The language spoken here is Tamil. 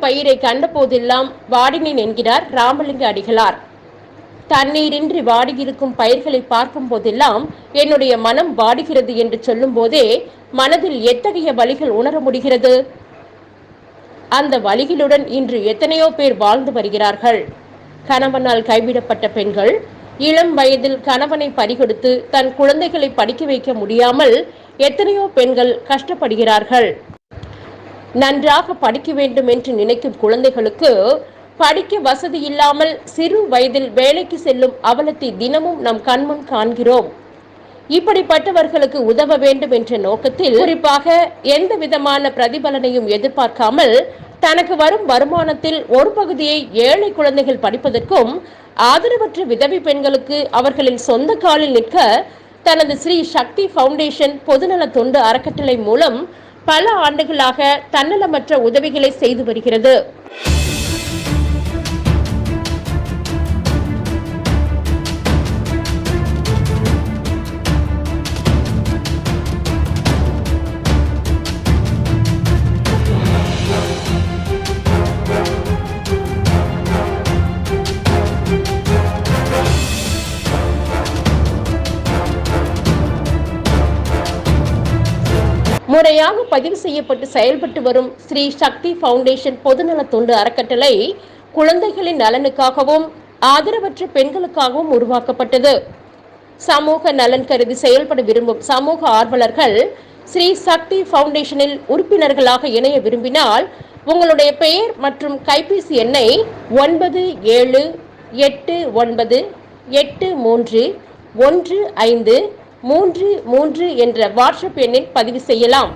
பயிரை கண்டபோதெல்லாம் வாடினேன் என்கிறார் ராமலிங்க அடிகளார். தண்ணீரின்றி வாடியிருக்கும் பயிர்களை பார்க்கும் போதெல்லாம் என்னுடைய மனம் வாடுகிறது என்று சொல்லும் போதே மனதில் எத்தகைய வலிகள் உணர முடிகிறது. அந்த வலிகளுடன் இன்று எத்தனையோ பேர் வாழ்ந்து வருகிறார்கள். கணவனால் கைவிடப்பட்ட பெண்கள், இளம் வயதில் கணவனை பறிகொடுத்து தன் குழந்தைகளை படிக்க வைக்க முடியாமல் எத்தனையோ பெண்கள் கஷ்டப்படுகிறார்கள். நன்றாக படிக்க வேண்டும் என்று நினைக்கும் குழந்தைகளுக்கு படிக்க வசதி இல்லாமல் சிறு வயதில் வேலைக்கு செல்லும் அவலத்தை தினமும் நம் கண்முன் காண்கிறோம். இப்படிப்பட்டவர்களுக்கு உதவ வேண்டும் என்ற நோக்கத்தில் குறிப்பாக எந்த விதமான பிரதிபலனையும் எதிர்பார்க்காமல் தனக்கு வரும் வருமானத்தில் ஒரு பகுதியை ஏழை குழந்தைகள் படிப்பதற்கும் ஆதரவற்ற விதவை பெண்களுக்கு அவர்களின் சொந்த காலில் நிற்க தனது ஸ்ரீ சக்தி ஃபவுண்டேஷன் பொதுநல தொண்டு அறக்கட்டளை மூலம் பல ஆண்டுகளாக தன்னலமற்ற உதவிகளை செய்து வருகிறது. முறையாக பதிவு செய்யப்பட்டு செயல்பட்டு வரும் ஸ்ரீ சக்தி ஃபவுண்டேஷன் பொதுநல தொண்டு அறக்கட்டளை குழந்தைகளின் நலனுக்காகவும் ஆதரவற்ற பெண்களுக்காகவும் உருவாக்கப்பட்டது. சமூக நலன் கருதி செயல்பட விரும்பும் சமூக ஆர்வலர்கள் ஸ்ரீ சக்தி ஃபவுண்டேஷனில் உறுப்பினர்களாக இணைய விரும்பினால் உங்களுடைய பெயர் மற்றும் கைபேசி எண்ணை 9789831533 என்ற வாட்ஸ்அப் எண்ணில் பதிவு செய்யலாம்.